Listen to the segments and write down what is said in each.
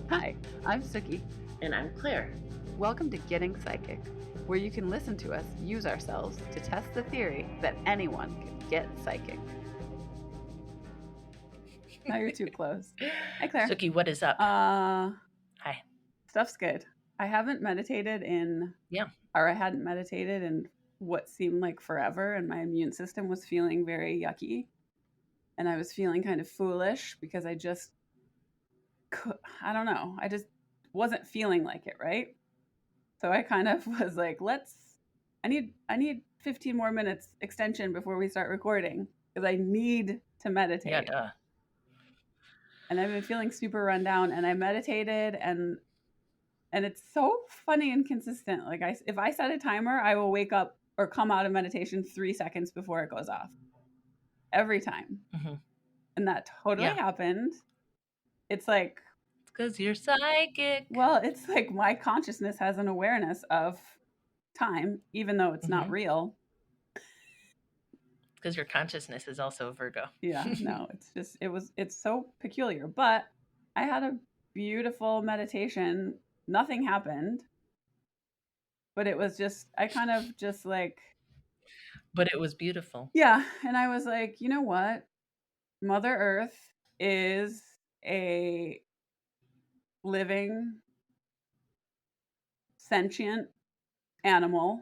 Hi, I'm Suki. And I'm Claire. Welcome to Getting Psychic, where you can listen to us use ourselves to test the theory that anyone can get psychic. Now you're too close. Hi, Claire. Suki, what is up? Hi. Hi. Stuff's good. I haven't meditated I hadn't meditated in what seemed like forever, and my immune system was feeling very yucky. And I was feeling kind of foolish because I just wasn't feeling like it, right? So I kind of was like, I need 15 more minutes extension before we start recording because I need to meditate. Yeah, duh. And I've been feeling super run down, and I meditated, and it's so funny and consistent. Like if I set a timer, I will wake up or come out of meditation 3 seconds before it goes off. Every time. Mm-hmm. And that totally happened. It's like, it's because you're psychic. Well, it's like my consciousness has an awareness of time, even though it's not real. Because your consciousness is also Virgo. Yeah, no, it's so peculiar. But I had a beautiful meditation. Nothing happened. But it was I kind of just like. But it was beautiful. Yeah. And I was like, you know what? Mother Earth is a living, sentient animal.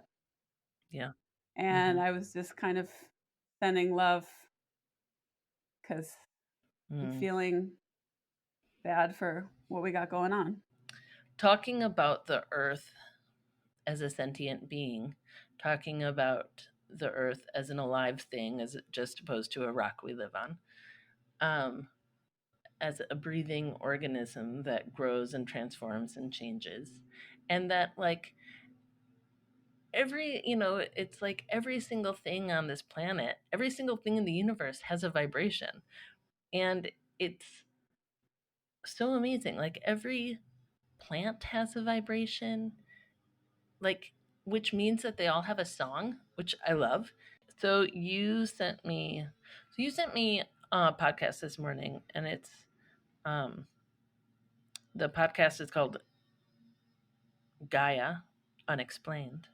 Yeah. And I was just kind of sending love because I'm feeling bad for what we got going on. Talking about the Earth as a sentient being, talking about the Earth as an alive thing, as just opposed to a rock we live on, as a breathing organism that grows and transforms and changes, and that like it's like every single thing on this planet, every single thing in the universe has a vibration, and it's so amazing. Like every plant has a vibration, like, which means that they all have a song, which I love. So you sent me a podcast this morning, and it's the podcast is called Gaia, Unexplained.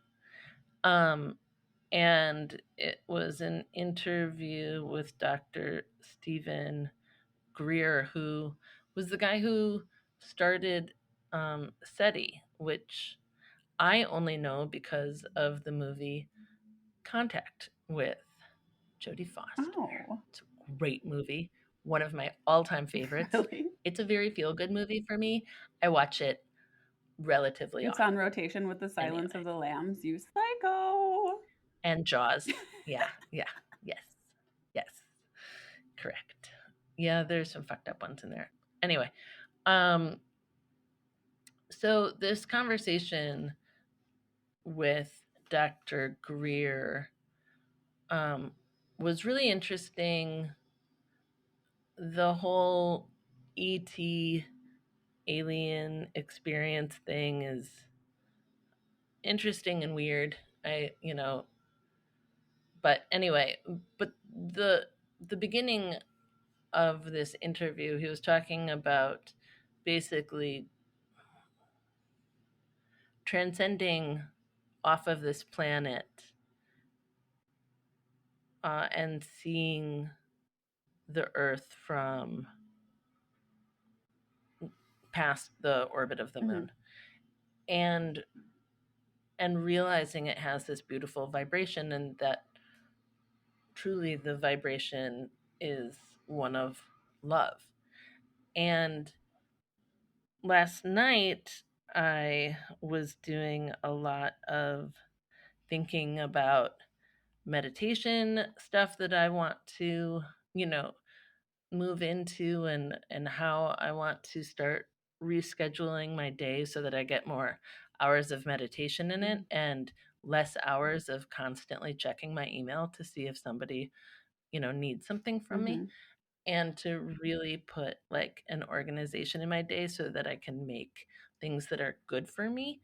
And it was an interview with Dr. Stephen Grier, who was the guy who started SETI, which I only know because of the movie Contact with Jodie Foster. Oh. It's a great movie. One of my all-time favorites. Really? It's a very feel-good movie for me. I watch it relatively It's often. on rotation with The Silence of the Lambs. You psycho. And Jaws. Yeah. Yes. Correct. Yeah, there's some fucked up ones in there. Anyway, so this conversation with Dr. Grier was really interesting. The whole E.T. alien experience thing is interesting and weird. But anyway, but the beginning of this interview, he was talking about basically transcending off of this planet and seeing the Earth from past the orbit of the moon, and realizing it has this beautiful vibration, and that truly the vibration is one of love. And last night I was doing a lot of thinking about meditation stuff that I want to, move into, and how I want to start rescheduling my day so that I get more hours of meditation in it and less hours of constantly checking my email to see if somebody, needs something from me, and to really put like an organization in my day so that I can make things that are good for me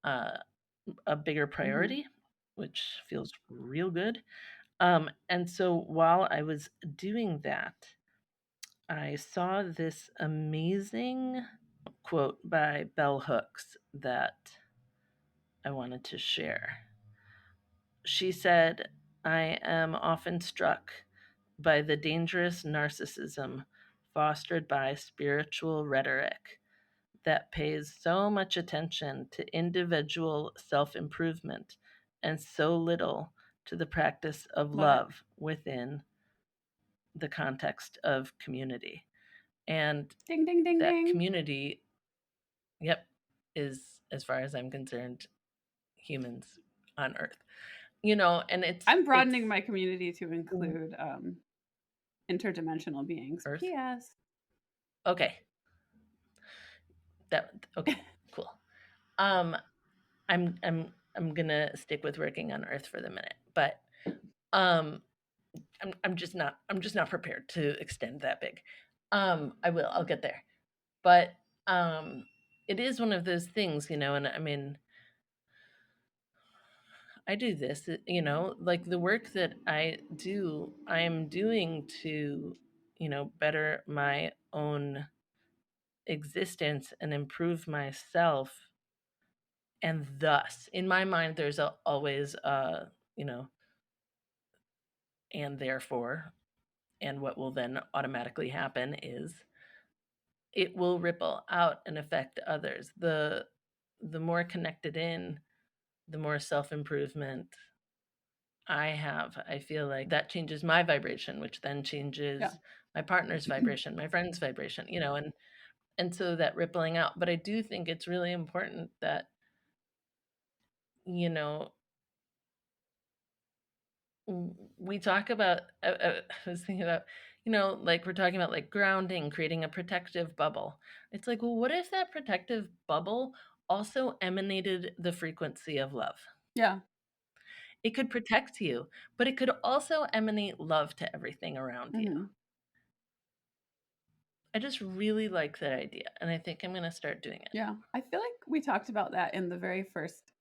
a bigger priority, which feels real good. And so while I was doing that, I saw this amazing quote by Bell Hooks that I wanted to share. She said, I am often struck by the dangerous narcissism fostered by spiritual rhetoric that pays so much attention to individual self improvement and so little to the practice of love within the context of community. And Ding, ding, ding, that ding. community, yep, is, as far as I'm concerned, humans on Earth. And I'm broadening my community to include interdimensional beings. Earth. P.S. Okay. Okay, cool. I'm gonna stick with working on Earth for the minute, but I'm just not prepared to extend that big. I'll get there, but it is one of those things, and I mean, I do this, like the work that I do, I'm doing to, better my own existence and improve myself. And thus, in my mind, there's always, and therefore, and what will then automatically happen is it will ripple out and affect others. The more connected in, the more self-improvement I have, I feel like that changes my vibration, which then changes my partner's vibration, my friend's vibration, and so that rippling out. But I do think it's really important that, we talk about, I was thinking about, like we're talking about like grounding, creating a protective bubble. It's like, well, what if that protective bubble also emanated the frequency of love? Yeah. It could protect you, but it could also emanate love to everything around you. I just really like that idea, and I think I'm going to start doing it. Yeah. I feel like we talked about that in the very first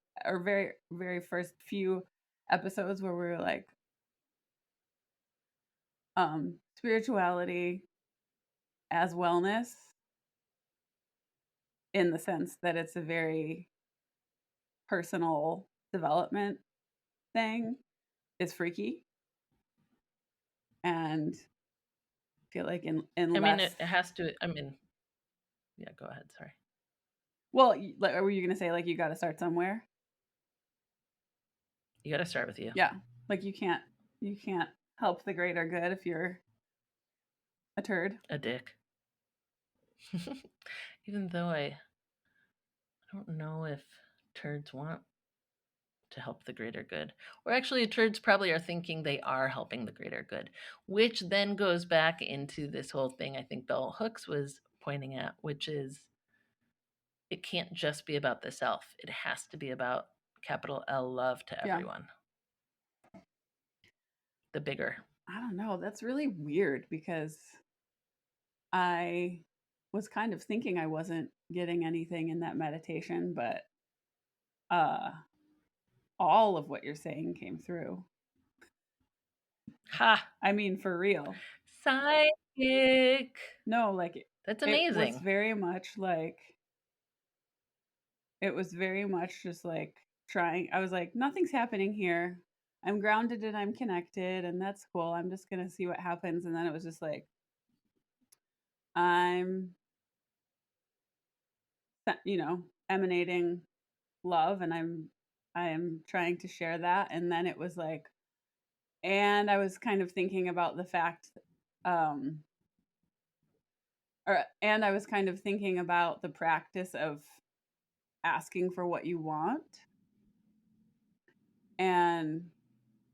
few episodes where we were like, spirituality as wellness, in the sense that it's a very personal development thing, is freaky. And I feel like in I less... mean, it has to, yeah, go ahead, sorry. Well, like, were you going to say, like, you got to start somewhere? You got to start with you. Yeah. Like, you can't help the greater good if you're a turd. A dick. Even though I don't know if turds want to help the greater good. Or actually, turds probably are thinking they are helping the greater good, which then goes back into this whole thing I think Bell Hooks was pointing at, which is it can't just be about the self. It has to be about capital L love to everyone. The bigger. I don't know. That's really weird because I was kind of thinking I wasn't getting anything in that meditation, but all of what you're saying came through. Ha! I mean, for real. Psychic. No, like, that's amazing. It was very much like, just like trying. I was like, nothing's happening here. I'm grounded and I'm connected, and that's cool. I'm just gonna see what happens. And then it was just like, I'm, emanating love, and I am trying to share that. And then it was like, and I was kind of thinking about the fact, and I was kind of thinking about the practice of asking for what you want. And,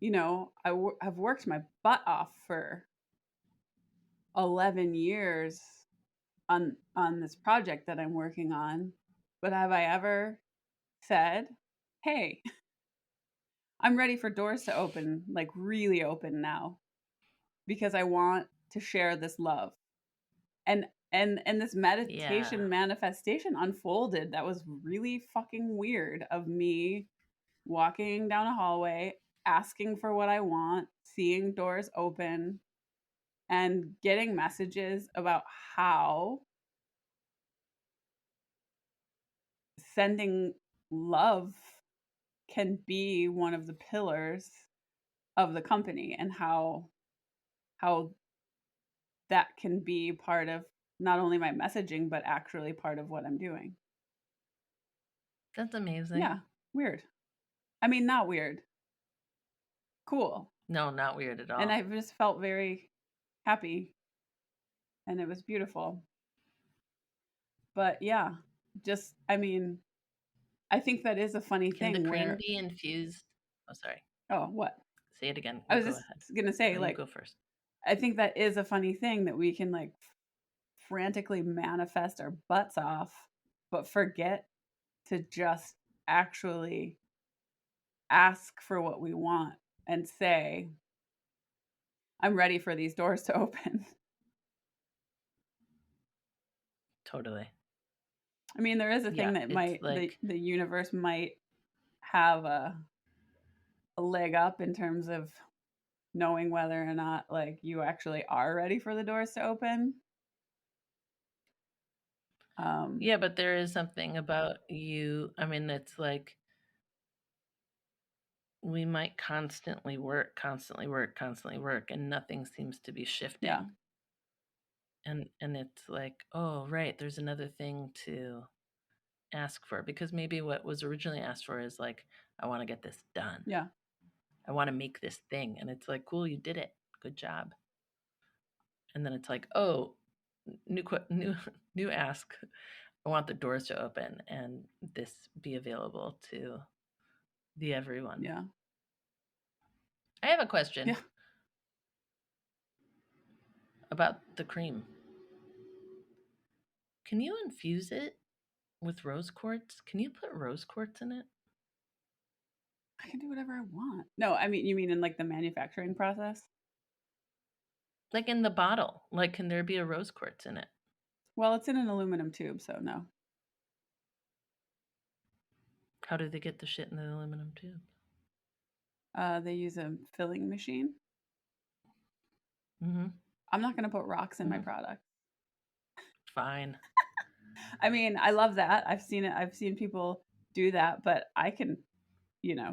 I've worked my butt off for 11 years on this project that I'm working on. But have I ever said, hey, I'm ready for doors to open, like really open now, because I want to share this love. And this meditation manifestation unfolded. That was really fucking weird of me walking down a hallway, asking for what I want, seeing doors open, and getting messages about how sending love can be one of the pillars of the company, and how that can be part of not only my messaging but actually part of what I'm doing. That's amazing. Yeah, weird. I mean, not weird. Cool. No, not weird at all. And I just felt very happy, and it was beautiful. But yeah, just, I mean, I think that is a funny Can thing the cream where, be infused? Oh, sorry. oh, what? Say it again. I was Go just ahead. gonna say, No, like, you go first. I think that is a funny thing that we can like frantically manifest our butts off, but forget to just actually ask for what we want and say, I'm ready for these doors to open. Totally. I mean, there is a thing that it's might, like, the universe might have a leg up in terms of knowing whether or not like you actually are ready for the doors to open. yeah, but there is something about you. I mean, it's like we might constantly work, and nothing seems to be shifting. Yeah. And it's like, oh, right, there's another thing to ask for, because maybe what was originally asked for is like, I want to get this done. Yeah. I want to make this thing. And it's like, cool, you did it. Good job. And then it's like, oh, new ask. I want the doors to open and this be available to the everyone. Yeah. I have a question. Yeah. About the cream. Can you infuse it with rose quartz? Can you put rose quartz in it? I can do whatever I want. No, I mean, you mean in like the manufacturing process? Like in the bottle. Like, can there be a rose quartz in it? Well, it's in an aluminum tube, so no. How do they get the shit in the aluminum tube? They use a filling machine. Mm-hmm. I'm not going to put rocks in my product. Fine. I mean, I love that. I've seen it. I've seen people do that, but I can,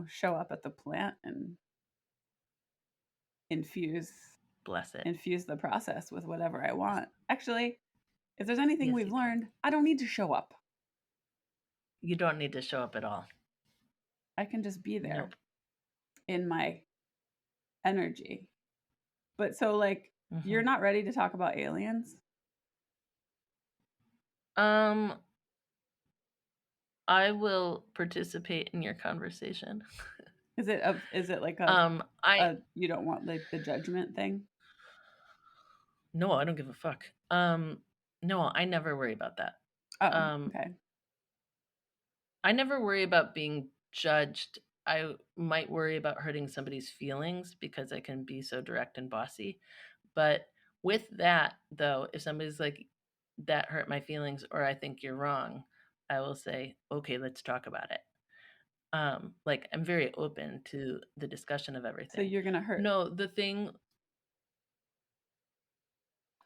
show up at the plant and infuse Bless it. Infuse the process with whatever I want. Actually, if there's anything Yes, we've you learned, I don't need to show up. You don't need to show up at all. I can just be there. Nope. In my energy. But so like, you're not ready to talk about aliens? I will participate in your conversation. Is it like a you don't want like the judgment thing? No, I don't give a fuck. No, I never worry about that. Okay. I never worry about being judged. I might worry about hurting somebody's feelings because I can be so direct and bossy. But with that, though, if somebody's like, that hurt my feelings, or I think you're wrong, I will say, okay, let's talk about it. Like, I'm very open to the discussion of everything. So you're gonna hurt? No, the thing.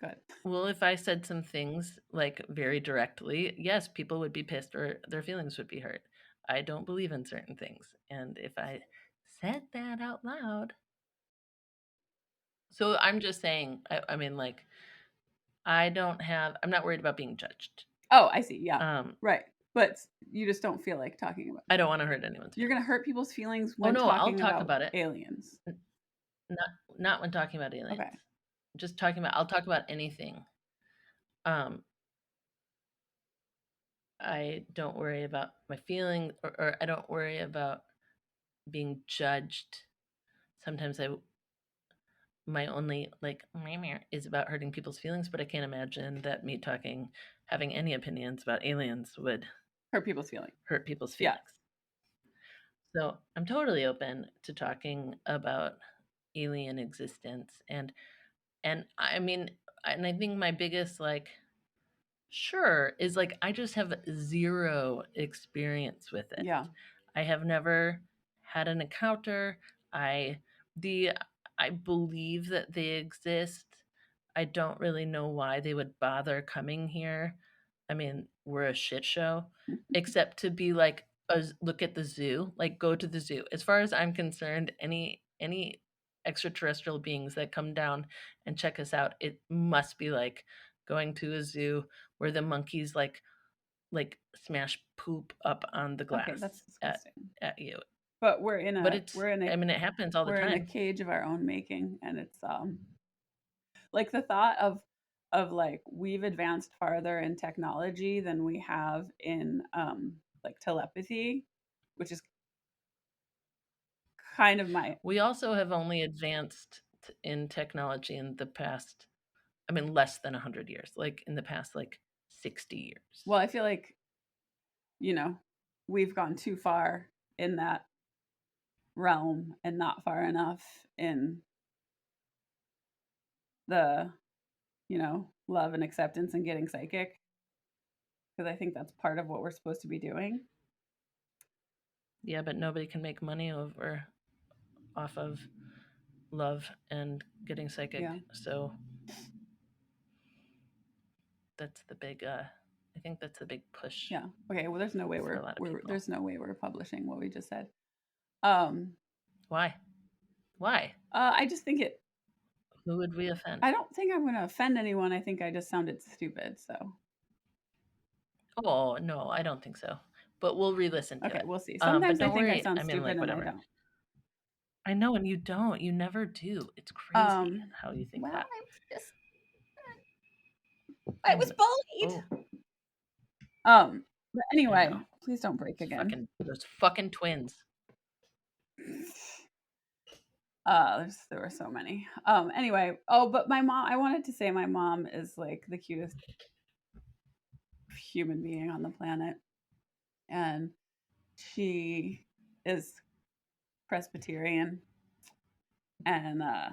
Good. Well, if I said some things like very directly, yes, people would be pissed or their feelings would be hurt. I don't believe in certain things, and if I said that out loud, so I'm just saying. I mean, like, I'm not worried about being judged. Oh, I see. Yeah. Right. But you just don't feel like talking about it. I don't want to hurt anyone's feelings. You're going to hurt people's feelings when I'll talk about it. Aliens. Not when talking about aliens. Okay. Just I'll talk about anything. I don't worry about my feelings, or I don't worry about being judged. Sometimes my only like is about hurting people's feelings, but I can't imagine that me having any opinions about aliens would hurt people's feelings. Yeah. So I'm totally open to talking about alien existence, and I mean, and I think my biggest like sure is like, I just have zero experience with it. Yeah. I have never had an encounter. I believe that they exist. I don't really know why they would bother coming here. I mean, we're a shit show, except to be like, look at the zoo, like go to the zoo. As far as I'm concerned, any extraterrestrial beings that come down and check us out, it must be like going to a zoo where the monkeys like smash poop up on the glass Okay, that's at disgusting. at you. But we're in But a I mean, it happens all the we're in a time. cage of our own making, and it's like the thought of like we've advanced farther in technology than we have in like telepathy, which is kind of my We also have only advanced in technology in the past, I mean, less than 100 years, like in the past, like 60 years. well, I feel like, you know, we've gone too far in that realm and not far enough in the, love and acceptance and getting psychic, because I think that's part of what we're supposed to be doing. Yeah, but nobody can make money off of love and getting psychic. Yeah. So that's the big I think that's the big push. Yeah. Okay, well there's no way for a lot of people. there's no way we're publishing what we just said. Why? I just think it Who would we offend? I don't think I'm going to offend anyone. I think I just sounded stupid, so. Oh, no, I don't think so. But we'll re-listen to it. Okay, we'll see. Sometimes but I don't think I worry. sound I mean, stupid like, and I whatever. don't. I know, and you don't. You never do. It's crazy how you think Well, that. I was bullied. Oh, But anyway, please don't break again. Those fucking twins. There were so many. Anyway, but my mom, I wanted to say my mom is like the cutest human being on the planet. And she is Presbyterian. And I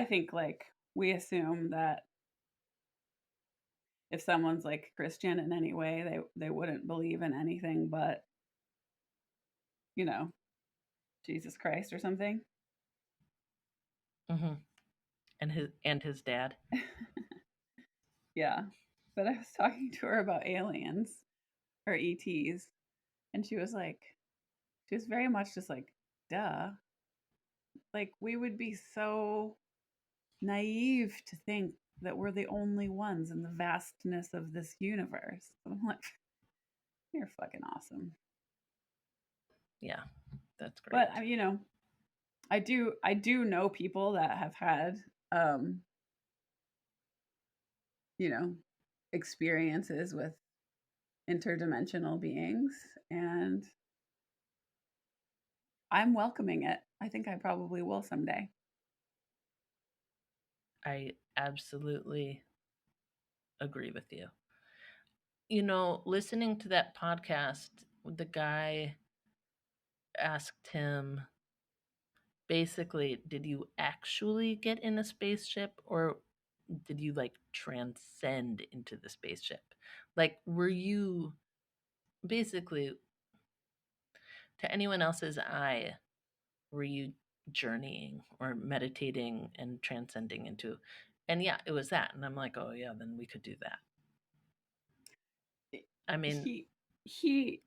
think like we assume that if someone's like Christian in any way, they wouldn't believe in anything but, Jesus Christ or something. Mm-hmm. And his dad. Yeah. But I was talking to her about aliens or E.T.s, and she was very much just like, duh. Like, we would be so naive to think that we're the only ones in the vastness of this universe. And I'm like, you're fucking awesome. Yeah, that's great. But I do know people that have had experiences with interdimensional beings, and I'm welcoming it. I think I probably will someday. I absolutely agree with you. Listening to that podcast, the guy asked him basically, did you actually get in a spaceship, or did you like transcend into the spaceship? Like, were you basically, to anyone else's eye, were you journeying or meditating and transcending into? And yeah, it was that. And I'm like, oh yeah, then we could do that. I mean,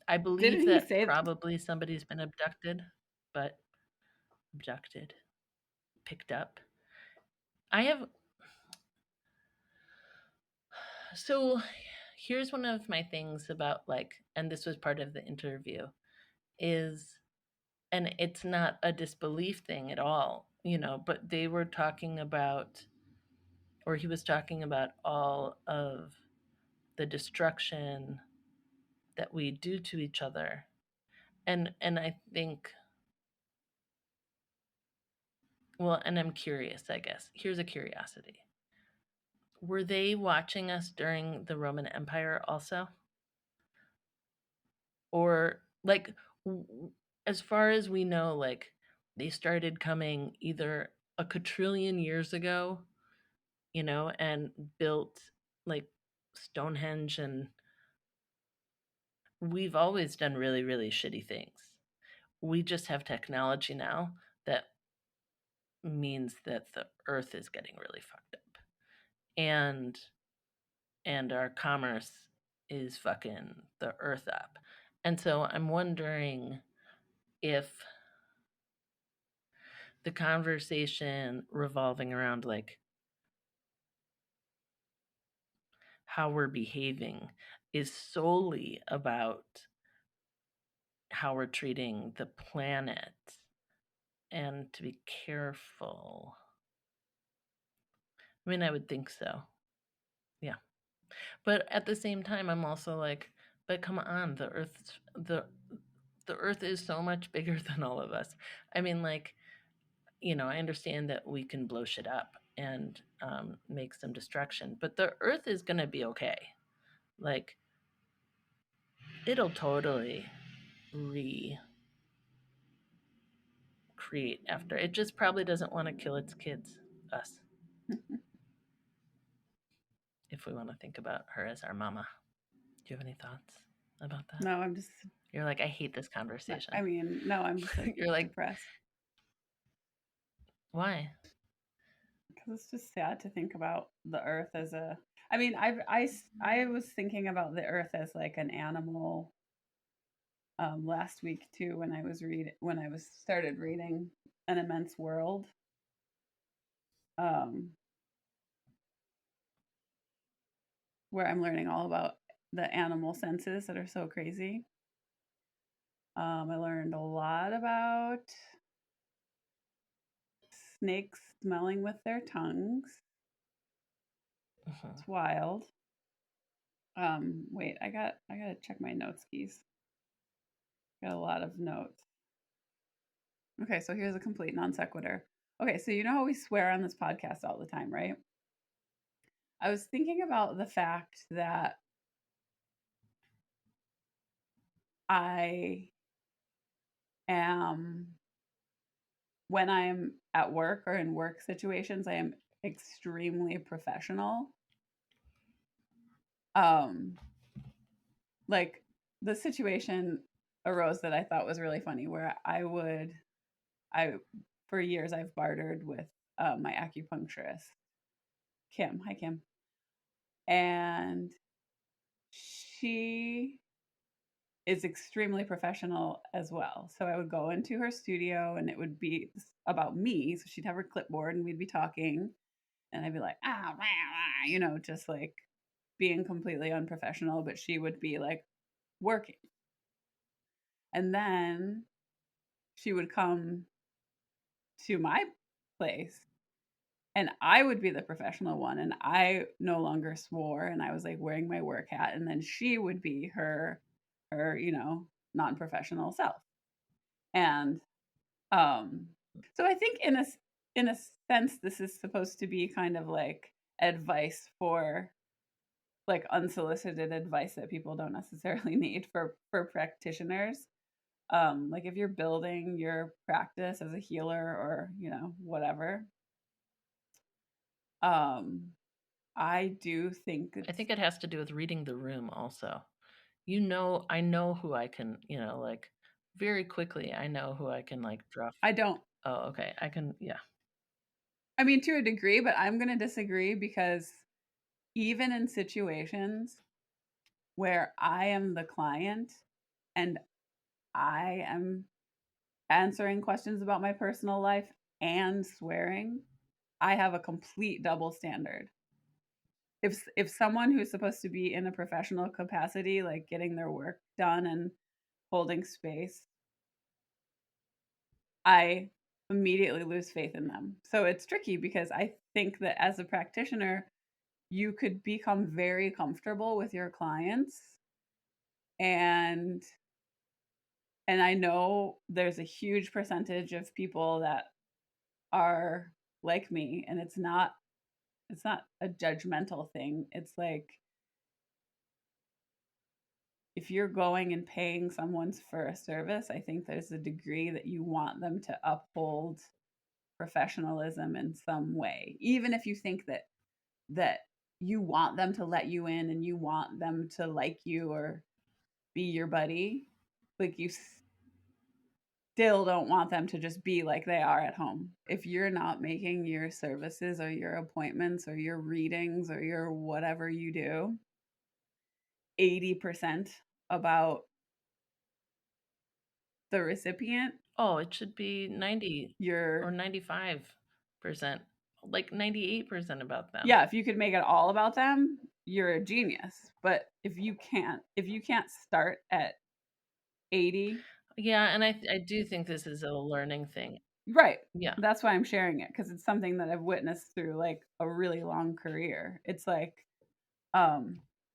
I believe that probably somebody's been abducted, picked up. So here's one of my things about and this was part of the interview, and it's not a disbelief thing at all, but they were talking about, or he was talking about all of the destruction that we do to each other. And I think, well, and I'm curious, I guess. Here's a curiosity. Were they watching us during the Roman Empire also? Or as far as we know, they started coming either a quadrillion years ago, and built like Stonehenge, and we've always done really, really shitty things. We just have technology now that means that the earth is getting really fucked up. And our commerce is fucking the earth up. And so I'm wondering if the conversation revolving around like how we're behaving is solely about how we're treating the planet and to be careful. I mean, I would think so. Yeah. But at the same time, I'm also like, but come on, the earth is so much bigger than all of us. I mean, like, I understand that we can blow shit up and make some destruction, but the earth is gonna be okay. Like, it'll totally recreate after. It just probably doesn't want to kill its kids, us. If we want to think about her as our mama. Do you have any thoughts about that? No, I'm just. You're like, I hate this conversation. I mean, no, I'm just like you're like depressed. Why? Because it's just sad to think about the earth as a. I mean, I was thinking about the earth as like an animal. Last week too, when I was started reading An Immense World. Where I'm learning all about the animal senses that are so crazy. I learned a lot about snakes smelling with their tongues. It's wild. Wait, I gotta check my notes keys. Got a lot of notes. Okay, so here's a complete non sequitur. Okay, so you know how we swear on this podcast all the time, right? I was thinking about the fact that I am, when I'm at work or in work situations, I am extremely professional. Like the situation arose that I thought was really funny, where for years I've bartered with my acupuncturist, Kim. Hi, Kim. And she is extremely professional as well. So I would go into her studio and it would be about me. So she'd have her clipboard and we'd be talking. And I'd be like, just like being completely unprofessional. But she would be like working. And then she would come to my place and I would be the professional one. And I no longer swore and I was like wearing my work hat. And then she would be her, non-professional self. And so I think in a sense, this is supposed to be kind of like advice for like unsolicited advice that people don't necessarily need for practitioners. Like if you're building your practice as a healer or whatever, I do think I think it has to do with reading the room also. I know who I can, like very quickly I know who I can like draw. I don't. Oh, okay. I can, yeah. I mean, to a degree, but I'm going to disagree because even in situations where I am the client and I am answering questions about my personal life and swearing, I have a complete double standard. If someone who's supposed to be in a professional capacity, like getting their work done and holding space, I immediately lose faith in them. So it's tricky because I think that as a practitioner, you could become very comfortable with your clients, and I know there's a huge percentage of people that are like me, and it's not a judgmental thing. It's like if you're going and paying someone for a service, I think there's a degree that you want them to uphold professionalism in some way, even if you think that you want them to let you in and you want them to like you or be your buddy. Like you still don't want them to just be like they are at home. If you're not making your services or your appointments or your readings or your whatever you do 80% about the recipient, Oh, it should be 90 or you're 95%, like 98% about them. yeah, if you could make it all about them, you're a genius. But if you can't start at 80, Yeah, and I do think this is a learning thing. right. Yeah. That's why I'm sharing it, because it's something that I've witnessed through like a really long career. It's like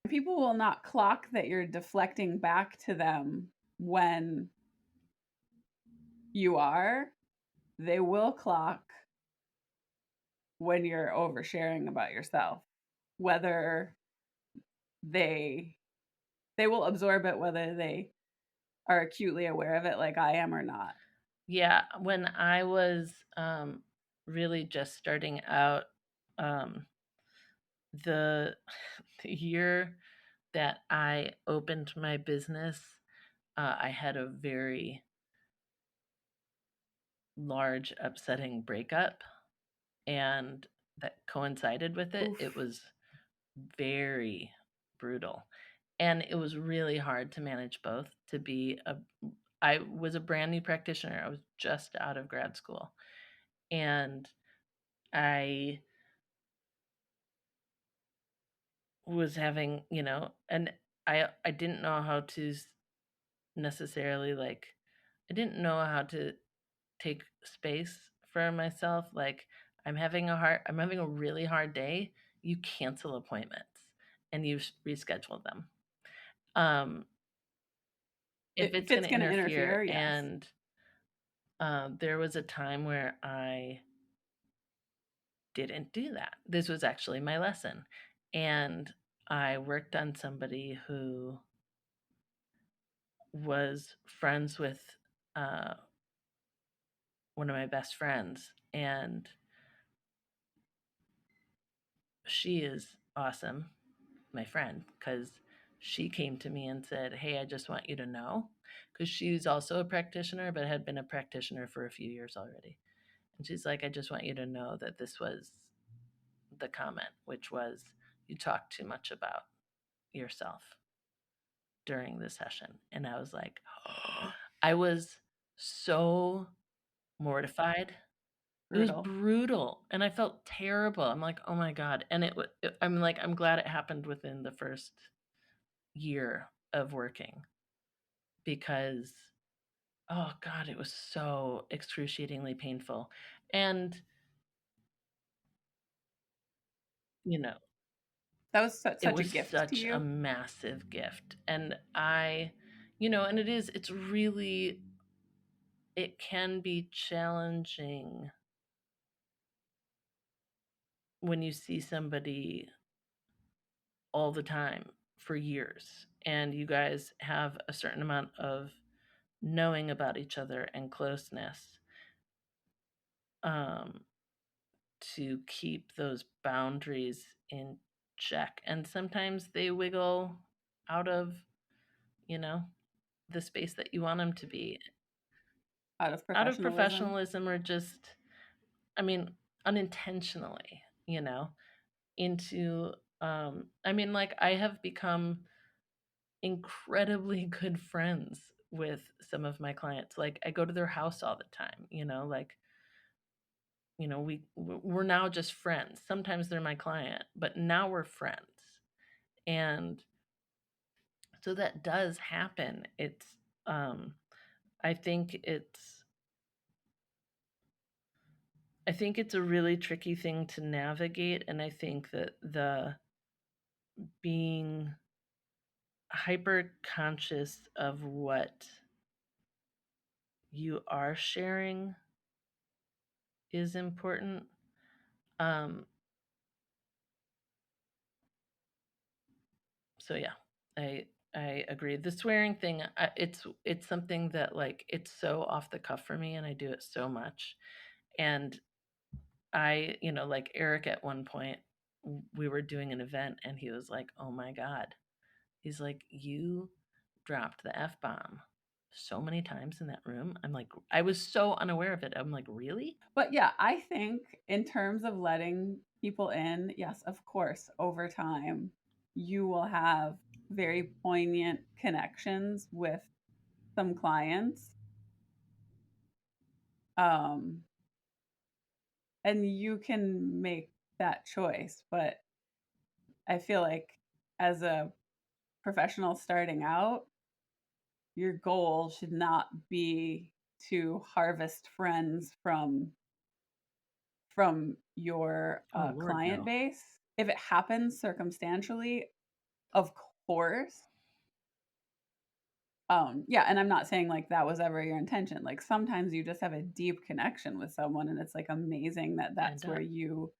people will not clock that you're deflecting back to them when you are. They will clock when you're oversharing about yourself. Whether they will absorb it, whether they are acutely aware of it like I am or not. Yeah, when I was really just starting out, the year that I opened my business, I had a very large, upsetting breakup, and that coincided with it. Oof. It was very brutal, and it was really hard to manage both. I was a brand new practitioner. I was just out of grad school, and I was having, and I didn't know how to necessarily, like, I didn't know how to take space for myself. Like, I'm having a really hard day. You cancel appointments and you reschedule them. If If it's it's going to going to interfere. interfere, yes. And there was a time where I didn't do that. This was actually my lesson. And I worked on somebody who was friends with one of my best friends. And she is awesome, my friend, because she came to me and said, "Hey, I just want you to know," because she's also a practitioner, but had been a practitioner for a few years already. And she's like, "I just want you to know that this was the comment, which was, you talk too much about yourself during the session." And I was like, oh, I was so mortified. It was Brutal. brutal, and I felt terrible. I'm like, "Oh my god." And I'm like, I'm glad it happened within the first year of working, because oh god, it was so excruciatingly painful. And you know, That was it such a was gift to such a you. massive gift. And and it's really, it can be challenging when you see somebody all the time for years and you guys have a certain amount of knowing about each other and closeness, um, to keep those boundaries in check. And sometimes they wiggle out of, you know, the space that you want them to be, Out of out of professionalism. professionalism, or just, I mean, unintentionally, into, like, I have become incredibly good friends with some of my clients. Like, I go to their house all the time, like, we're now just friends. Sometimes they're my client, but now we're friends. And so that does happen. It's um I think it's I think it's a really tricky thing to navigate, and I think that the being hyper conscious of what you are sharing is important. Um so yeah, I agree. The swearing thing, it's something that, like, it's so off the cuff for me, and I do it so much. And like Eric, at one point, we were doing an event, and he was like, "Oh my God." He's like, "You dropped the F bomb so many times in that room. I'm like, I was so unaware of it. I'm like, really? But yeah, I think in terms of letting people in, yes, of course, over time, you will have very poignant connections with some clients. Um, and you can make that choice. But I feel like as a professional starting out, your goal should not be to harvest friends from your Oh Lord, client no. base. If it happens circumstantially, of course. Yeah, and I'm not saying like that was ever your intention. Like sometimes you just have a deep connection with someone, and it's like amazing that I that's where bet. you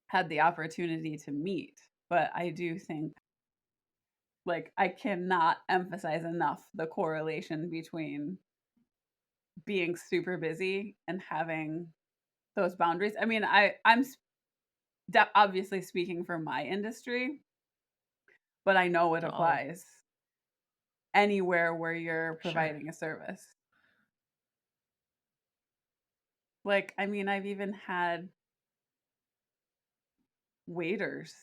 had the opportunity to meet. But I do think like I cannot emphasize enough the correlation between being super busy and having those boundaries. I mean, I'm obviously speaking for my industry, but I know it To all. applies anywhere where you're Sure. providing a service. Like, I mean, I've even had waiters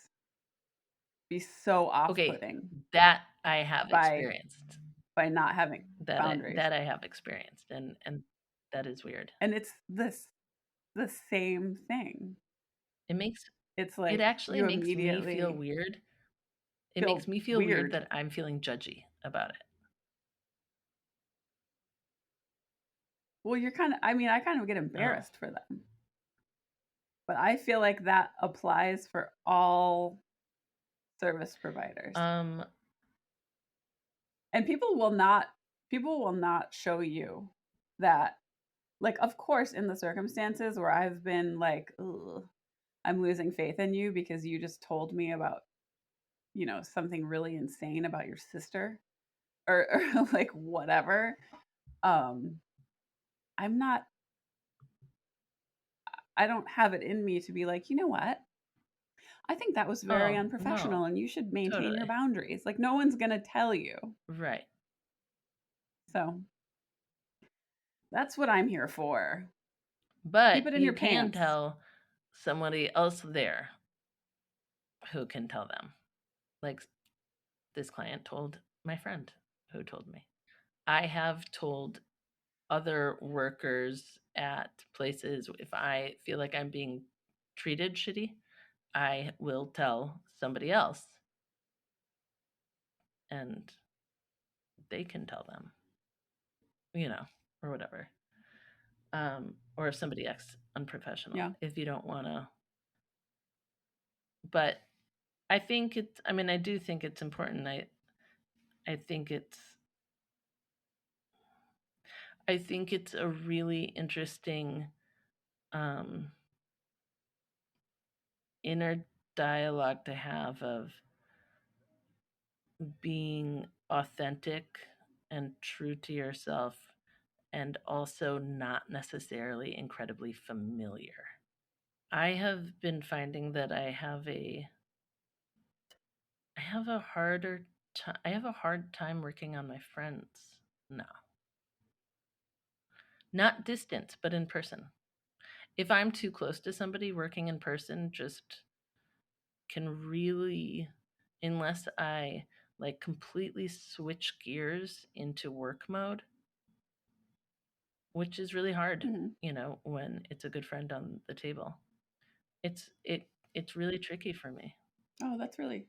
be so Okay, off-putting that I have by experienced. not having boundaries. That I have experienced, and that is weird. And it's the same thing. It makes It's it like actually you makes me feel immediately weird. It makes feel me feel weird weird. that I'm feeling judgy about it. Well, you're kind of, I mean, I kind of get Oh. embarrassed for them. But I feel like that applies for all service providers. Um And people will not show you that, like, of course, in the circumstances where I've been like, ugh, I'm losing faith in you because you just told me about, something really insane about your sister, or like whatever. um I'm not, I don't have it in me to be like, you know what, I think that was very oh, no. unprofessional and you should maintain your Totally. boundaries. Like, no one's gonna tell you. Right. So that's what I'm here for. Keep But it in you your can pants. tell somebody else there who can tell them. Like this client told my friend who told me. I have told other workers at places if I feel like I'm being treated shitty, I will tell somebody else and they can tell them, or whatever. Or if somebody acts unprofessional, Yeah. if you don't want to. But I do think it's important. I think it's, I think it's a really interesting um, inner dialogue to have of being authentic and true to yourself and also not necessarily incredibly familiar. I have been finding that I have a hard time working on my friends now. Not distance, but in person. If I'm too close to somebody, working in person just can really, unless I like completely switch gears into work mode, which is really hard, Hmm. when it's a good friend on the table. It's really tricky for me Oh, that's really,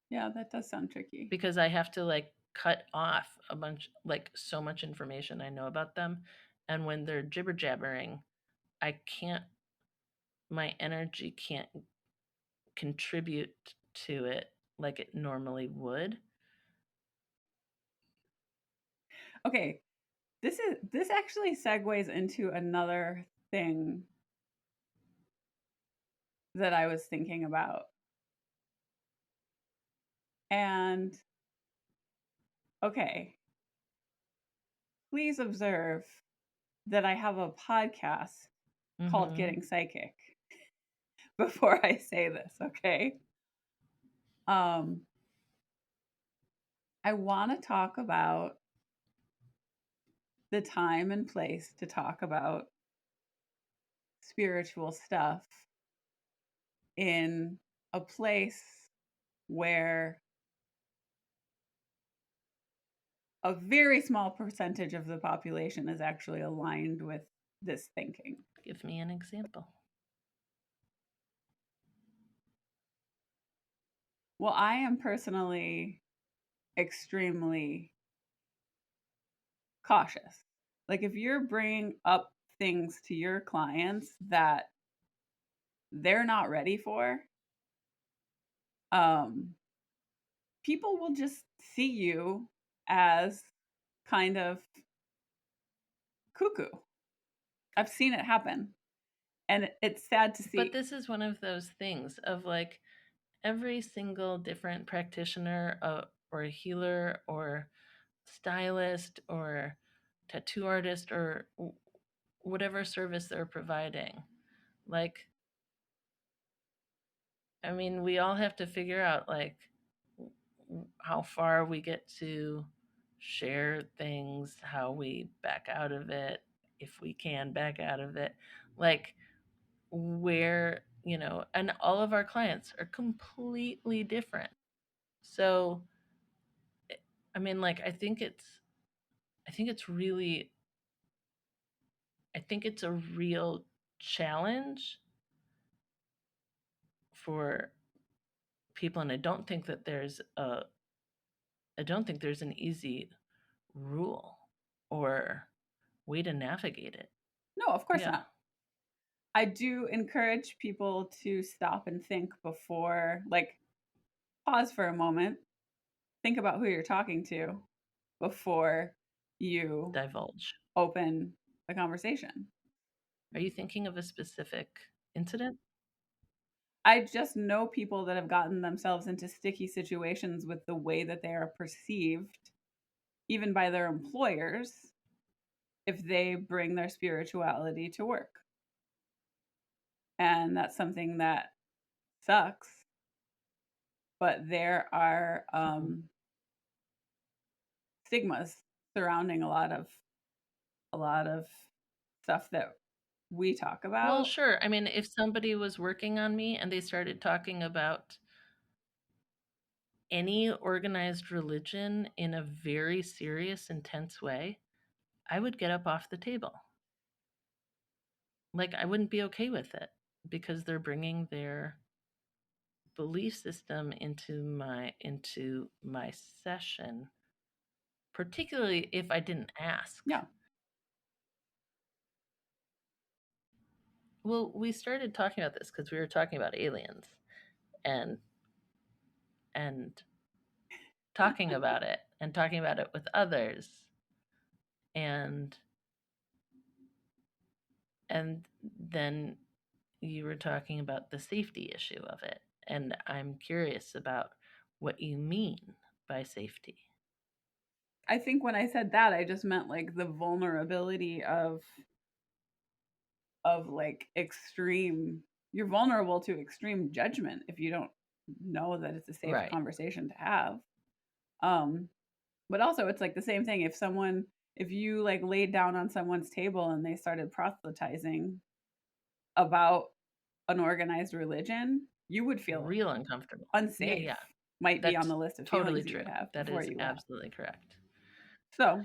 yeah, that does sound tricky. because I have to like cut off a bunch, like so much information I know about them, and when they're jibber jabbering, I can't my energy can't contribute to it like it normally would. Okay, this actually segues into another thing that I was thinking about. And okay, please observe that I have a podcast called Mm-hmm. Getting Psychic before I say this, okay? Um I want to talk about the time and place to talk about spiritual stuff in a place where a very small percentage of the population is actually aligned with this thinking. Give me an example. Well, I am personally extremely cautious. Like, if you're bringing up things to your clients that they're not ready for, people will just see you as kind of cuckoo. I've seen it happen. And it's sad to see. But this is one of those things of like every single different practitioner or a healer or stylist or tattoo artist or whatever service they're providing. Like, I mean, we all have to figure out like how far we get to share things, how we back out of it, if we can back out of it. Like, where, you know, and all of our clients are completely different. So, I mean, like, I think it's a real challenge for people, and I don't think there's an easy rule or way to navigate it. No, of course not. I do encourage people to stop and think before, like, pause for a moment, think about who you're talking to before you divulge, open the conversation. Are you thinking of a specific incident? I just know people that have gotten themselves into sticky situations with the way that they are perceived, even by their employers, if they bring their spirituality to work. And that's something that sucks. But there are stigmas surrounding a lot of stuff that we talk about. Well, sure. I mean, if somebody was working on me and they started talking about any organized religion in a very serious, intense way, I would get up off the table. Like, I wouldn't be okay with it because they're bringing their belief system into my session, particularly if I didn't ask. Yeah. Well, we started talking about this because we were talking about aliens and talking about it and talking about it with others, and then you were talking about the safety issue of it, and I'm curious about what you mean by safety. I think when I said that, I just meant like the vulnerability of like extreme, you're vulnerable to extreme judgment if you don't know that it's a safe conversation to have. But also it's like the same thing if you like laid down on someone's table and they started proselytizing about an organized religion, you would feel real uncomfortable, unsafe. Yeah. Might be on the list of totally feelings true. You would have that before is you absolutely correct. So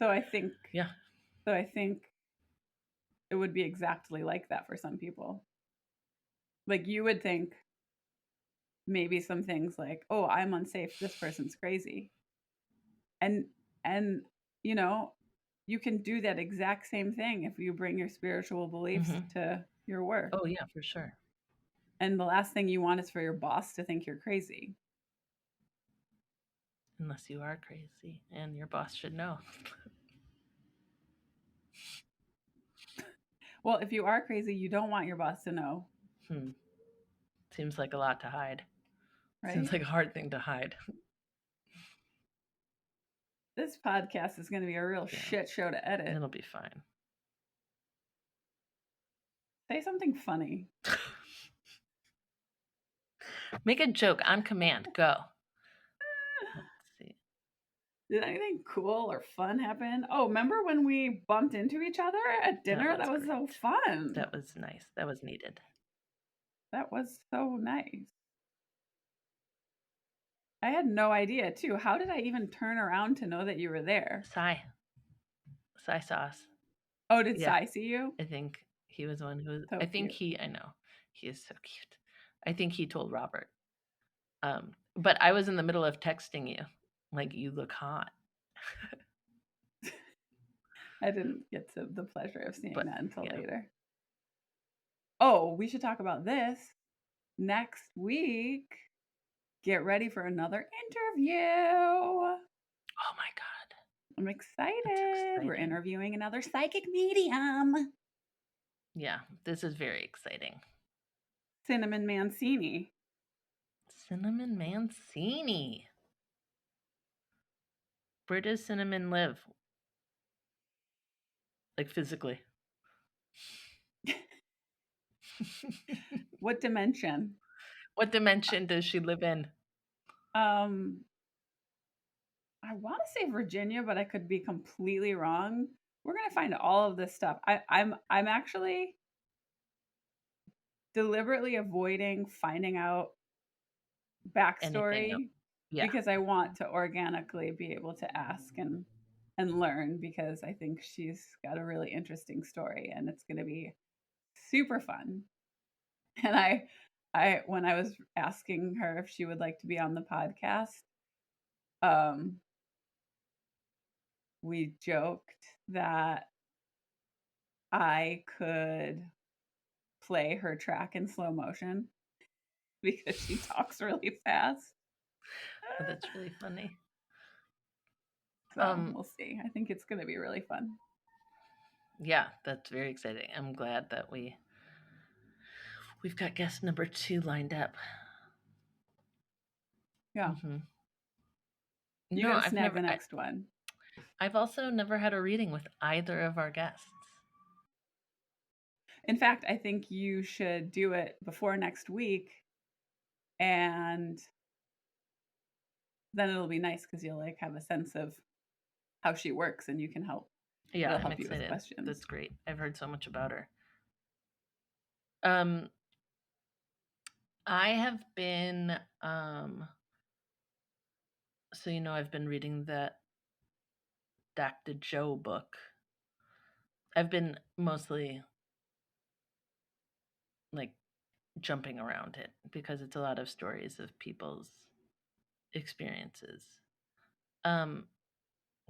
I think it would be exactly like that for some people. Like, you would think maybe some things like, oh, I'm unsafe, this person's crazy, and you know, you can do that exact same thing if you bring your spiritual beliefs to your work. Oh yeah, for sure. And the last thing you want is for your boss to think you're crazy. Unless you are crazy, and your boss should know. Well, if you are crazy, you don't want your boss to know. Seems like a lot to hide. Right? Seems like a hard thing to hide. This podcast is going to be a real shit show to edit. It'll be fine. Say something funny. Make a joke on command. Go. Let's Did anything cool or fun happen? Oh, remember when we bumped into each other at dinner? That was so fun. That was nice. That was needed. That was so nice. I had no idea, too. How did I even turn around to know that you were there? Sai sauce. Oh, did Sai see you? I think he was the one who was. So I think cute. I know. He is so cute. I think he told Robert. But I was in the middle of texting you, like, you look hot. I didn't get to the pleasure of seeing that until later. Oh, we should talk about this. Next week, get ready for another interview. Oh my God. I'm excited. We're interviewing another psychic medium. Yeah, this is very exciting. Cinnamon Mancini. Cinnamon Mancini. Where does Cinnamon live? Like physically? What dimension? What dimension does she live in? I want to say Virginia, but I could be completely wrong. We're gonna find all of this stuff. I'm actually deliberately avoiding finding out backstory because I want to organically be able to ask and learn, because I think she's got a really interesting story and it's going to be super fun. And I when I was asking her if she would like to be on the podcast, we joked that I could play her track in slow motion because she talks really fast. Oh, that's really funny. So we'll see. I think it's going to be really fun. Yeah, that's very exciting. I'm glad that we've got guest number 2 lined up. Yeah. You gotta snag the next one. I've also never had a reading with either of our guests. In fact, I think you should do it before next week, and then it'll be nice because you'll like have a sense of how she works and you can help. Yeah, it'll help you with questions. That's great. I've heard so much about her. I have been so I've been reading that Dr. Joe book. I've been mostly like jumping around it because it's a lot of stories of people's experiences.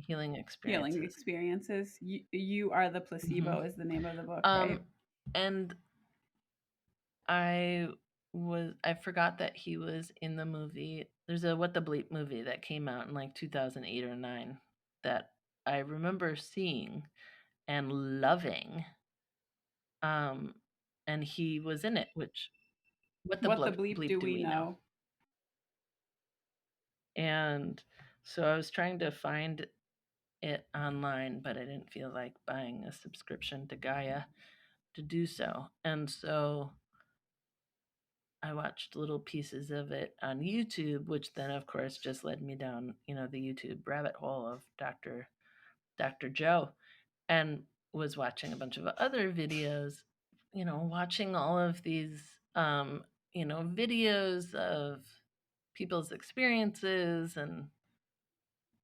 Healing experiences. You are the placebo is the name of the book, right? And I forgot that he was in the movie. There's a What the Bleep movie that came out in like 2008 or 9 that I remember seeing and loving. And he was in it, which What the Bleep Do We Know? And so I was trying to find it online, but I didn't feel like buying a subscription to Gaia to do so. And so I watched little pieces of it on YouTube, which then, of course, just led me down, the YouTube rabbit hole of Dr. Joe, and was watching a bunch of other videos, watching all of these, videos of people's experiences and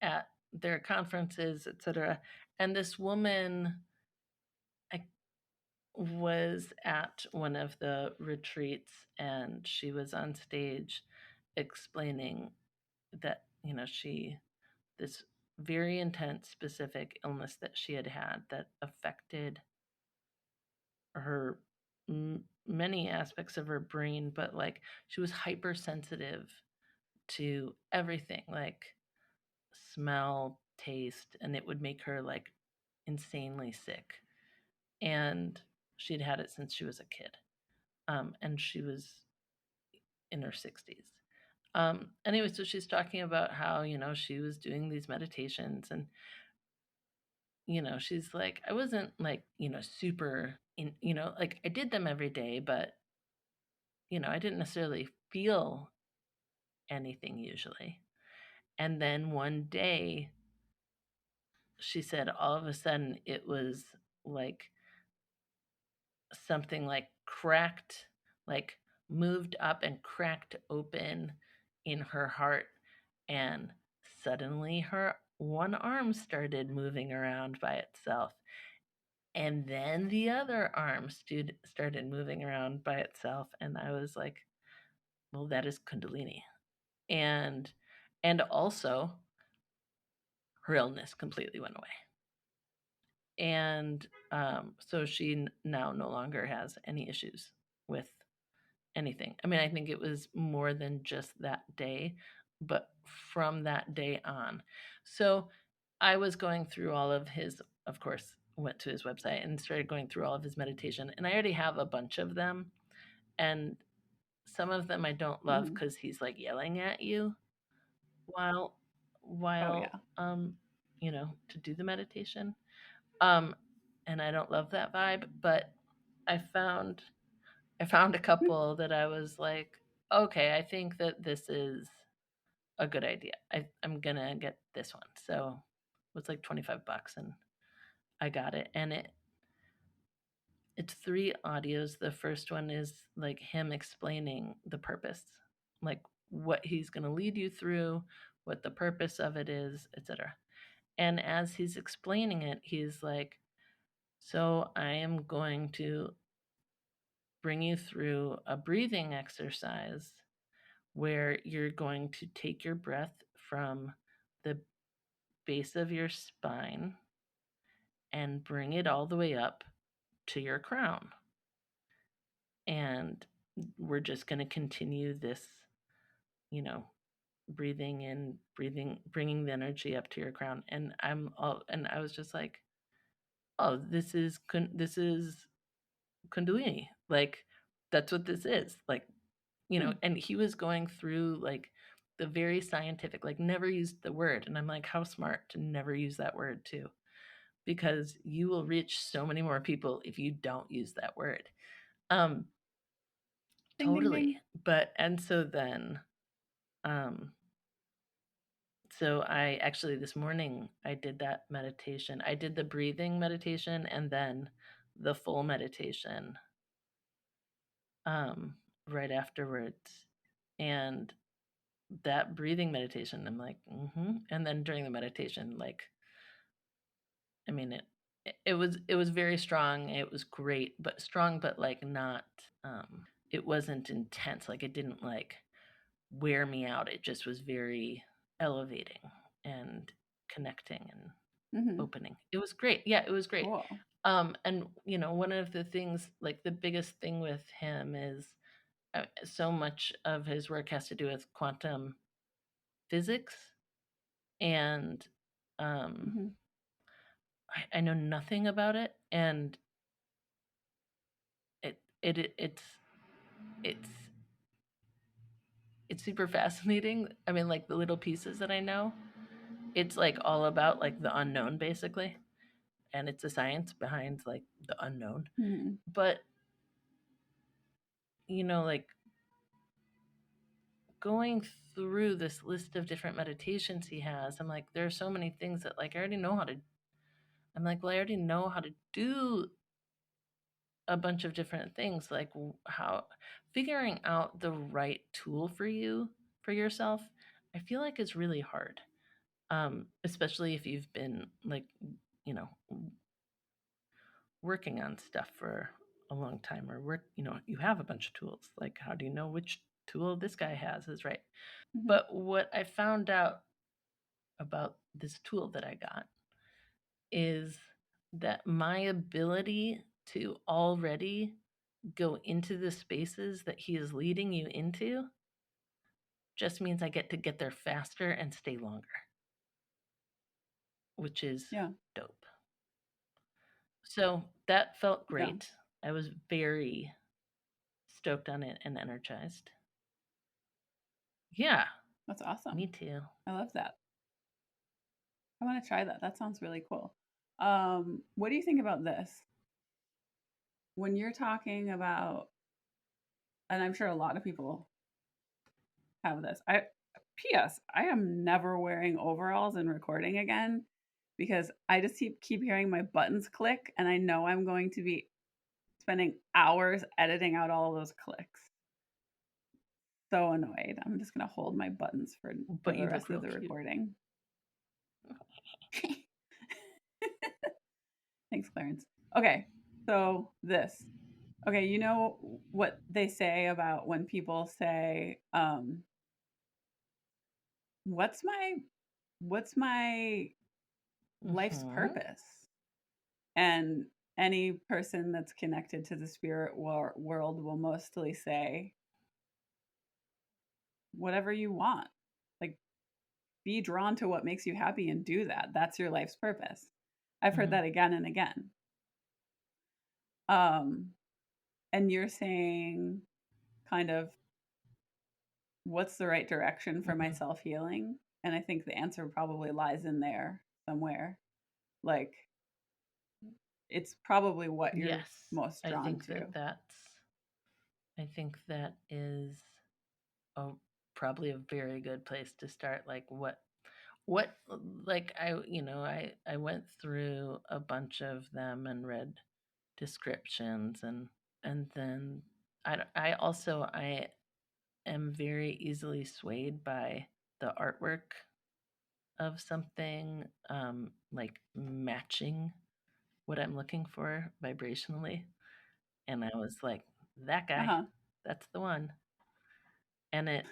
at their conferences, etc. And this woman, I was at one of the retreats and she was on stage explaining that, this very intense specific illness that she had that affected her many aspects of her brain, but like she was hypersensitive to everything, like smell, taste, and it would make her like insanely sick. And she'd had it since she was a kid. And she was in her 60s. Anyway, so she's talking about how, she was doing these meditations and, she's like, I wasn't like, super in, like I did them every day, but, I didn't necessarily feel anything usually. And then one day she said all of a sudden it was like something like cracked, like moved up and cracked open in her heart, and suddenly her one arm started moving around by itself, and then the other arm started moving around by itself, and I was like, well, that is kundalini. And also her illness completely went away, and so she now no longer has any issues with anything. I mean, I think it was more than just that day, but from that day on. So I was going through all of his, of course, went to his website and started going through all of his meditation. And I already have a bunch of them. And some of them I don't love because he's like yelling at you while Oh yeah. to do the meditation. And I don't love that vibe, but I found a couple that I was like, okay, I think that this is a good idea. I'm gonna get this one. So it was like $25 and I got it. And it's 3 audios. The first one is like him explaining the purpose, like what he's gonna lead you through, what the purpose of it is, etc. And as he's explaining it, he's like, so I am going to bring you through a breathing exercise where you're going to take your breath from the base of your spine and bring it all the way up to your crown. And we're just going to continue this, breathing in, bringing the energy up to your crown. And I was just like, oh, this is Kundalini. Like, that's what this is. Like, and he was going through like the very scientific, like never used the word. And I'm like, how smart to never use that word too, because you will reach so many more people if you don't use that word. Ding, Totally. ding, ding. But, and so then, so I actually this morning I did that meditation. I did the breathing meditation and then the full meditation right afterwards. And that breathing meditation, I'm like, and then during the meditation, like, I mean, it was very strong. It was great, but strong, but like not. It wasn't intense. Like it didn't like wear me out. It just was very elevating and connecting and opening. It was great. Yeah, it was great. Cool. And one of the things, like the biggest thing with him is so much of his work has to do with quantum physics, and I know nothing about it, and it's super fascinating. I mean, like the little pieces that I know, it's like all about like the unknown basically, and it's a science behind like the unknown. But like going through this list of different meditations he has, I'm like, there are so many things that like I already know how to. I'm like, well, I already know how to do a bunch of different things, like how figuring out the right tool for yourself, I feel like is really hard, especially if you've been like working on stuff for a long time, or you have a bunch of tools. Like, how do you know which tool this guy has is right? But what I found out about this tool that I got is that my ability to already go into the spaces that he is leading you into just means I get to get there faster and stay longer, which is dope. So that felt great. I was very stoked on it and energized. Yeah. That's awesome. Me too. I love that. I want to try that. That sounds really cool. What do you think about this? When you're talking about, and I'm sure a lot of people have this. P.S. I am never wearing overalls and recording again because I just keep hearing my buttons click, and I know I'm going to be spending hours editing out all of those clicks. So annoyed. I'm just gonna hold my buttons for But the you rest look of real the cute. recording. Thanks, Clarence. Okay, so this. Okay, you know what they say about when people say, what's my life's purpose? And any person that's connected to the spirit world will mostly say, whatever you want. Like, be drawn to what makes you happy and do that. That's your life's purpose. I've heard that again and again. And you're saying kind of, what's the right direction for my self-healing? And I think the answer probably lies in there somewhere. Like, it's probably what you're most drawn to. I think that is probably a very good place to start. Like what like I went through a bunch of them and read descriptions, and then I am very easily swayed by the artwork of something, like matching what I'm looking for vibrationally. And I was like, that guy, that's the one. And it,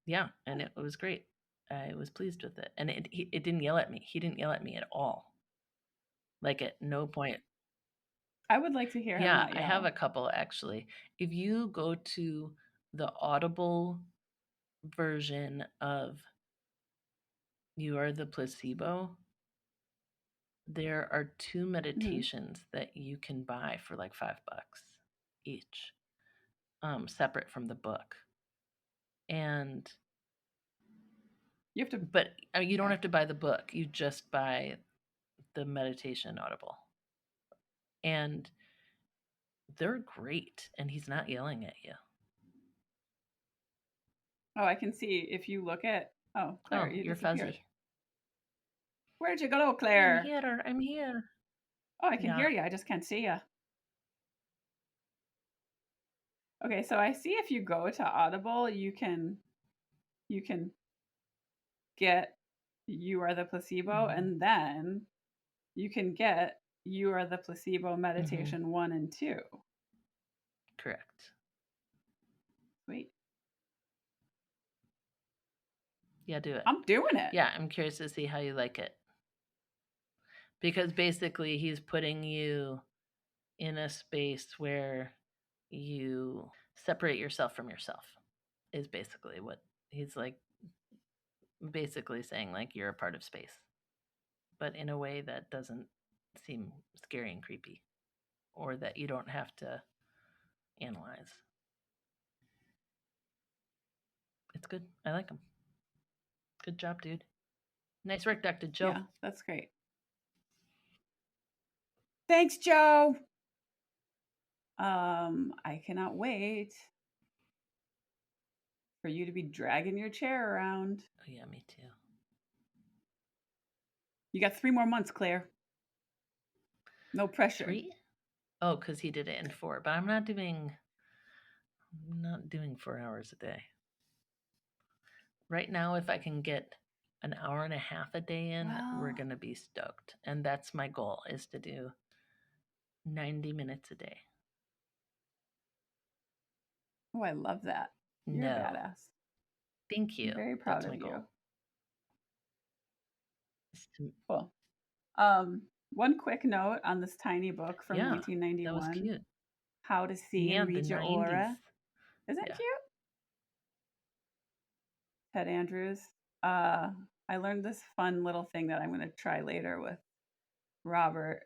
yeah, and it was great. I was pleased with it. And it didn't yell at me. He didn't yell at me at all. Like at no point. I would like to hear him not yell. I have a couple actually. If you go to the Audible version of You Are the Placebo, there are 2 meditations that you can buy for like $5 each, separate from the book. And you have to, but you don't have to buy the book. You just buy the meditation Audible. And they're great, and he's not yelling at you. Oh, I can see if you look at, Claire, you're fuzzy. Where'd you go, Claire? I'm here. Oh, I can hear you. I just can't see you. Okay, so I see if you go to Audible, you can get You Are the Placebo, and then you can get You Are the Placebo Meditation 1 and 2. Correct. Sweet. Yeah, do it. I'm doing it. Yeah, I'm curious to see how you like it. Because basically he's putting you in a space where you separate yourself from yourself, is basically what he's like, basically saying, like, you're a part of space, but in a way that doesn't seem scary and creepy, or that you don't have to analyze. It's good. I like him. Good job, dude. Nice work, Dr. Joe. Yeah, that's great. Thanks, Joe. I cannot wait for you to be dragging your chair around. Oh, yeah, me too. You got 3 more months, Claire. No pressure. 3? Oh, because he did it in 4, but I'm not doing 4 hours a day. Right now, if I can get an hour and a half a day in, we're going to be stoked. And that's my goal, is to do 90 minutes a day. Oh, I love that. You're a badass. Thank you. I'm very proud of you. Goal. Cool. One quick note on this tiny book from 1991. That was cute. How to See and Read Your 90s. Aura. Isn't that cute? Ted Andrews. I learned this fun little thing that I'm going to try later with Robert.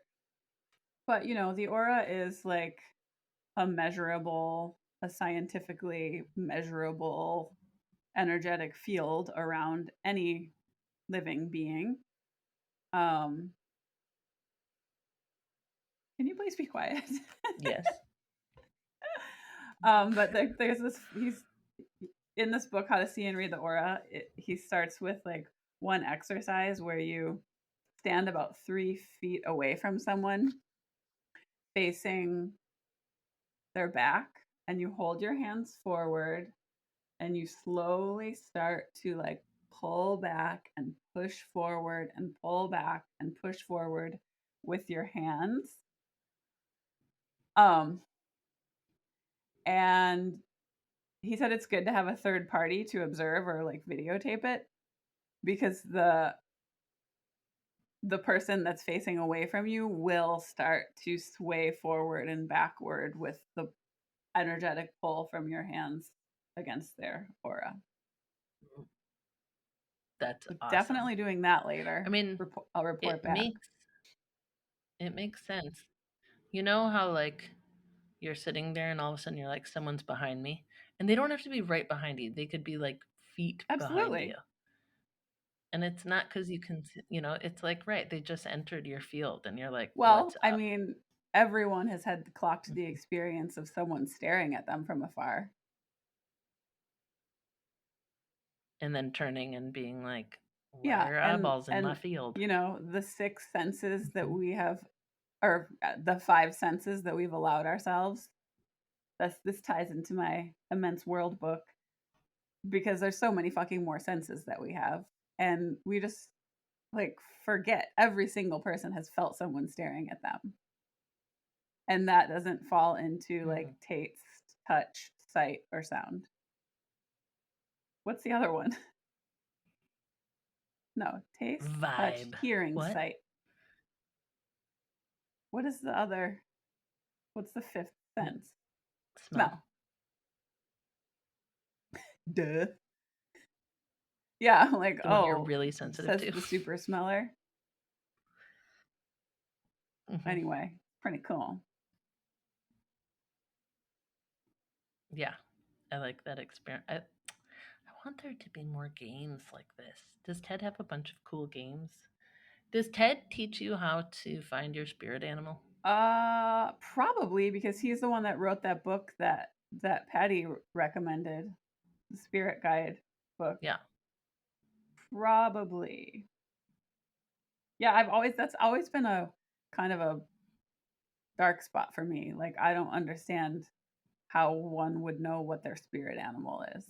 But, the aura is like a scientifically measurable energetic field around any living being. Can you please be quiet? Yes. But there's this, he's in this book, How to See and Read the Aura. He starts with like one exercise where you stand about 3 feet away from someone facing their back, and you hold your hands forward and you slowly start to like pull back and push forward and pull back and push forward with your hands. And he said it's good to have a third party to observe or like videotape it, because the person that's facing away from you will start to sway forward and backward with the energetic pull from your hands against their aura. That's So awesome. definitely doing that later. I mean, I'll report back. It makes sense. You know how like you're sitting there and all of a sudden you're like, someone's behind me, and they don't have to be right behind you. They could be like feet behind you. And it's not because you can, it's like, right, they just entered your field and you're like, well, what's up? I mean, everyone has had clocked the experience of someone staring at them from afar. And then turning and being like, why are eyeballs in my field? You know, the 6 senses that we have, or the 5 senses that we've allowed ourselves. This ties into my immense world book, because there's so many fucking more senses that we have, and we just like forget every single person has felt someone staring at them, and that doesn't fall into like taste, touch, sight, or sound. What's the other one? No, taste, touch, hearing, sight. What is the other? What's the 5th sense? Smell. Duh. Yeah, like, the one you're really sensitive says to. The super smeller. Anyway, pretty cool. Yeah, I like that experience. I want there to be more games like this. Does Ted have a bunch of cool games? Does Ted teach you how to find your spirit animal? Probably, because he's the one that wrote that book that Patty recommended, the Spirit Guide book. Yeah. Probably. Yeah, that's always been a kind of a dark spot for me. Like, I don't understand how one would know what their spirit animal is.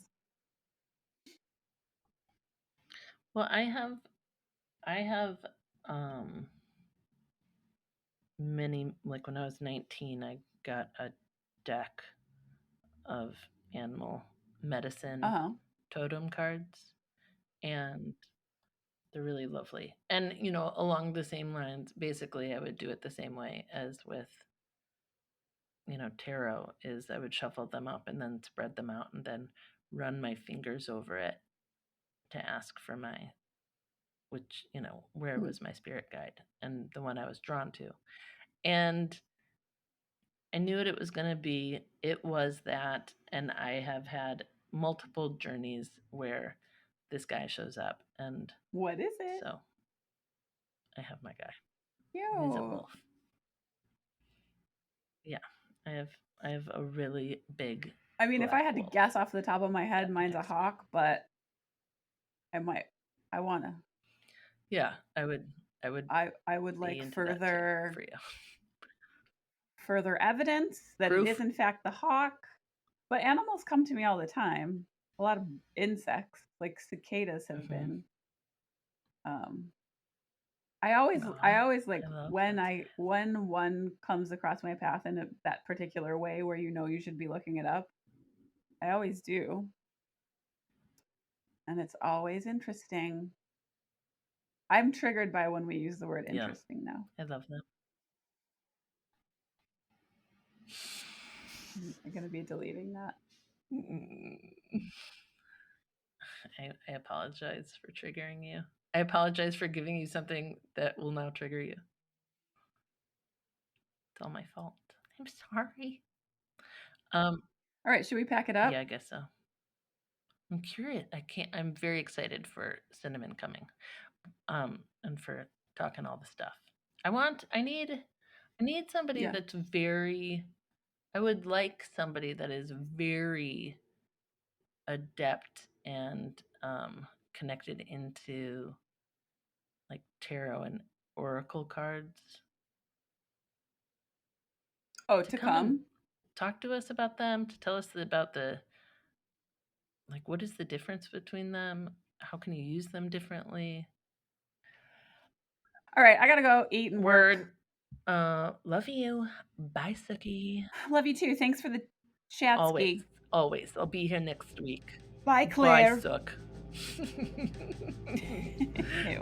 Well, I have many, like when I was 19, I got a deck of animal medicine totem cards, and they're really lovely. And along the same lines, basically I would do it the same way as with tarot, is I would shuffle them up and then spread them out and then run my fingers over it to ask for where was my spirit guide and the one I was drawn to. And I knew what it was going to be. It was that, and I have had multiple journeys where this guy shows up. And what is it? So I have my guy. Yo. He's a wolf. Yeah, I have a really big. I mean, if I had to guess off the top of my head, mine's a hawk, but I wanna. Yeah, I would like further for you. Further evidence that it is in fact the hawk. But animals come to me all the time. A lot of insects, like cicadas, have been. I always like when one comes across my path in that particular way where you should be looking it up. I always do, and it's always interesting. I'm triggered by when we use the word interesting now. I love that. I'm going to be deleting that. I apologize for triggering you. I apologize for giving you something that will now trigger you. It's all my fault. I'm sorry. All right, should we pack it up? Yeah, I guess so. I'm curious. I'm very excited for Cinnamon coming. And for talking all the stuff. I need somebody that's very, I would like somebody that is very adept and connected into like tarot and oracle cards. Oh, to come? Talk to us about them, to tell us about what is the difference between them? How can you use them differently? All right, I gotta go eat and work. Love you. Bye, Suki. Love you too. Thanks for the chat, Ski. Always. I'll be here next week. Bye, Claire. Bye, Suck.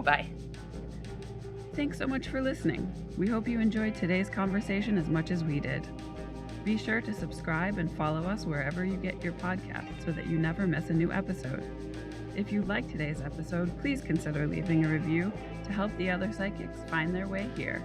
Bye. Thanks so much for listening. We hope you enjoyed today's conversation as much as we did. Be sure to subscribe and follow us wherever you get your podcasts so that you never miss a new episode. If you liked today's episode, please consider leaving a review to help the other psychics find their way here.